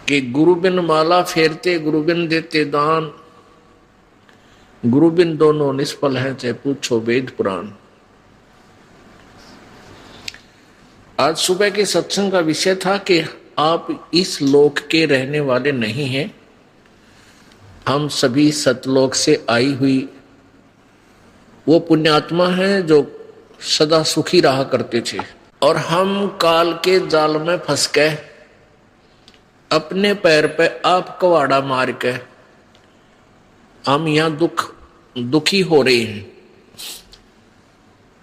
कि गुरु बिन माला फेरते, गुरु बिन देते दान, गुरु बिन दोनों निष्फल है, चाहे पूछो वेद पुराण। आज सुबह के सत्संग का विषय था कि आप इस लोक के रहने वाले नहीं हैं, हम सभी सतलोक से आई हुई वो पुण्यात्मा हैं जो सदा सुखी रहा करते थे, और हम काल के जाल में फंस के अपने पैर पे आप कवाड़ा मार के हम यहां दुखी हो रहे हैं।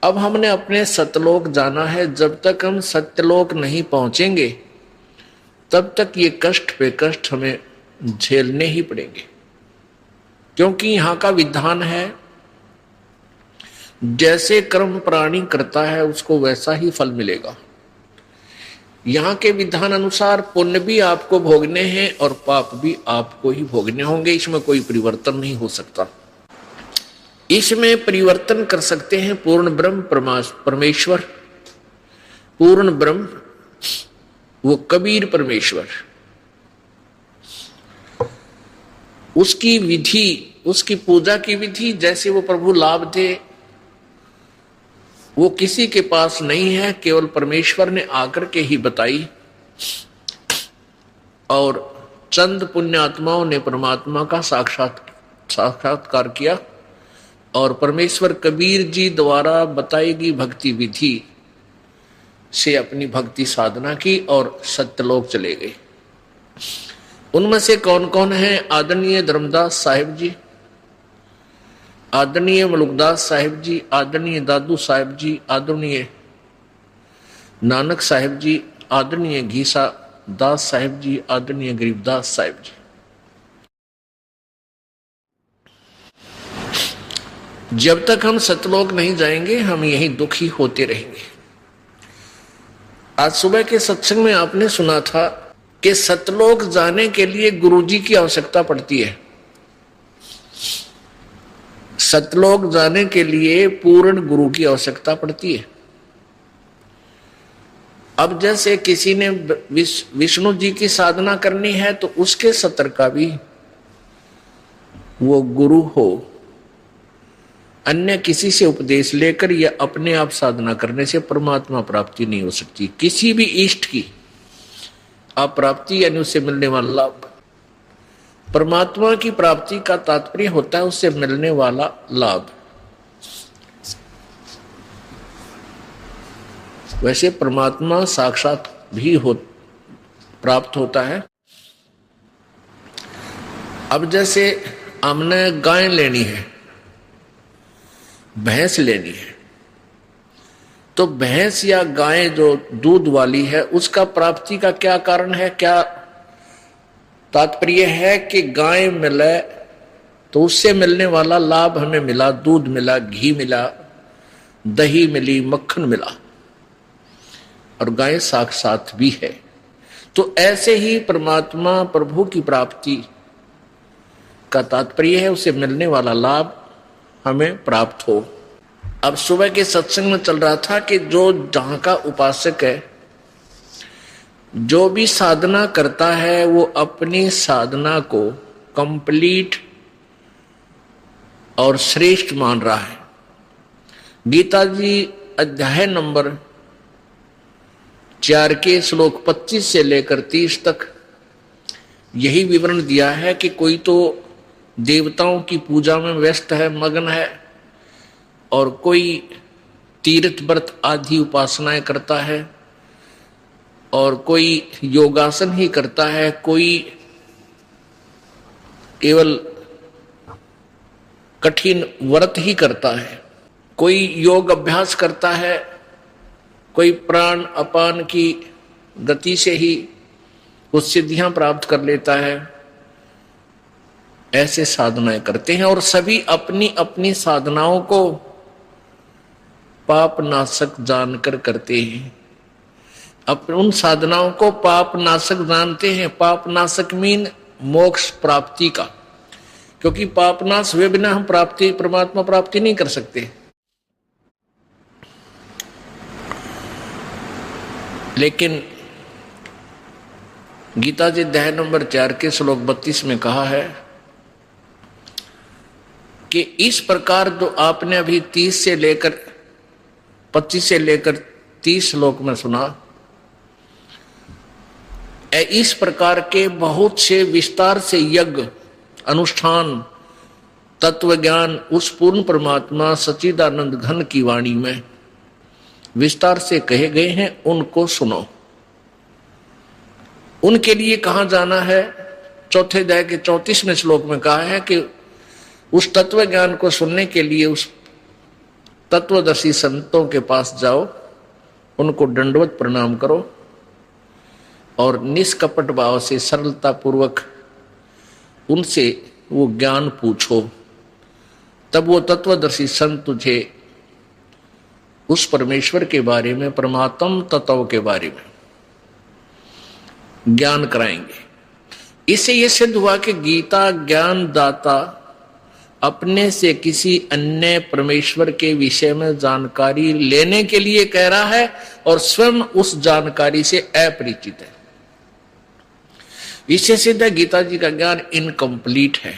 अब हमने अपने सतलोक जाना है। जब तक हम सत्यलोक नहीं पहुंचेंगे तब तक ये कष्ट पे कष्ट हमें झेलने ही पड़ेंगे, क्योंकि यहां का विधान है जैसे कर्म प्राणी करता है उसको वैसा ही फल मिलेगा। यहां के विधान अनुसार पुण्य भी आपको भोगने हैं और पाप भी आपको ही भोगने होंगे। इसमें कोई परिवर्तन नहीं हो सकता। इसमें परिवर्तन कर सकते हैं पूर्ण ब्रह्म परमेश्वर, पूर्ण ब्रह्म वो कबीर परमेश्वर। उसकी विधि, उसकी पूजा की विधि जैसे वो प्रभु लाभ थे वो किसी के पास नहीं है, केवल परमेश्वर ने आकर के ही बताई। और चंद पुण्यात्माओं ने परमात्मा का साक्षात्कार किया और परमेश्वर कबीर जी द्वारा बताई गई भक्ति विधि से अपनी भक्ति साधना की और सत्यलोक चले गए। उनमें से कौन कौन है? आदरणीय धर्मदास साहिब जी, आदरणीय मलुकदास साहिब जी, आदरणीय दादू साहिब जी, आदरणीय नानक साहिब जी, आदरणीय घीसा दास साहिब जी, आदरणीय गरीबदास साहिब जी। जब तक हम सतलोक नहीं जाएंगे हम यहीं दुखी होते रहेंगे। आज सुबह के सत्संग में आपने सुना था कि सतलोक जाने के लिए गुरुजी की आवश्यकता पड़ती है। सतलोक जाने के लिए पूर्ण गुरु की आवश्यकता पड़ती है। अब जैसे किसी ने विष्णु जी की साधना करनी है तो उसके सत्र का भी वो गुरु हो। अन्य किसी से उपदेश लेकर या अपने आप साधना करने से परमात्मा प्राप्ति नहीं हो सकती। किसी भी इष्ट की आप प्राप्ति यानी उससे मिलने वाला लाभ, परमात्मा की प्राप्ति का तात्पर्य होता है उससे मिलने वाला लाभ। वैसे परमात्मा साक्षात भी प्राप्त होता है। अब जैसे हमने गाय लेनी है, भैंस लेनी है, तो भैंस या गाय जो दूध वाली है उसका प्राप्ति का क्या कारण है, क्या तात्पर्य है कि गाय मिले तो उससे मिलने वाला लाभ हमें मिला, दूध मिला, घी मिला, दही मिली, मक्खन मिला, और गाय साक्षात भी है। तो ऐसे ही परमात्मा प्रभु की प्राप्ति का तात्पर्य है उसे मिलने वाला लाभ हमें प्राप्त हो। अब सुबह के सत्संग में चल रहा था कि जो जहां का उपासक है, जो भी साधना करता है वो अपनी साधना को कंप्लीट और श्रेष्ठ मान रहा है। गीता जी अध्याय नंबर 4 के श्लोक 25 से लेकर 30 तक यही विवरण दिया है कि कोई तो देवताओं की पूजा में व्यस्त है, मगन है, और कोई तीर्थ व्रत आदि उपासनाएं करता है, और कोई योगासन ही करता है, कोई केवल कठिन व्रत ही करता है, कोई योग अभ्यास करता है, कोई प्राण अपान की गति से ही कुछ सिद्धियां प्राप्त कर लेता है। ऐसे साधनाएं करते हैं और सभी अपनी अपनी साधनाओं को पाप नाशक जानकर करते हैं। अपने उन साधनाओं को पाप नाशक जानते हैं। पाप नाशक मीन मोक्ष प्राप्ति का, क्योंकि पाप नाश हुए बिना हम प्राप्ति परमात्मा प्राप्ति नहीं कर सकते। लेकिन गीता जी अध्याय नंबर 4 के श्लोक 32 में कहा है कि इस प्रकार जो आपने अभी 25 से लेकर 30 श्लोक में सुना, इस प्रकार के बहुत से विस्तार से यज्ञ अनुष्ठान तत्व ज्ञान उस पूर्ण परमात्मा सच्चिदानंद घन की वाणी में विस्तार से कहे गए हैं, उनको सुनो। उनके लिए कहां जाना है? चौथे अध्याय के 34वें श्लोक में कहा है कि उस तत्व ज्ञान को सुनने के लिए उस तत्वदर्शी संतों के पास जाओ, उनको दंडवत प्रणाम करो और निष्कपट भाव से सरलता पूर्वक उनसे वो ज्ञान पूछो। तब वो तत्वदर्शी संत तुझे उस परमेश्वर के बारे में, परमात्म तत्व के बारे में ज्ञान कराएंगे। इससे यह सिद्ध हुआ कि गीता ज्ञान दाता अपने से किसी अन्य परमेश्वर के विषय में जानकारी लेने के लिए कह रहा है और स्वयं उस जानकारी से अपरिचित है। इससे सिद्ध है गीता जी का ज्ञान इनकम्प्लीट है।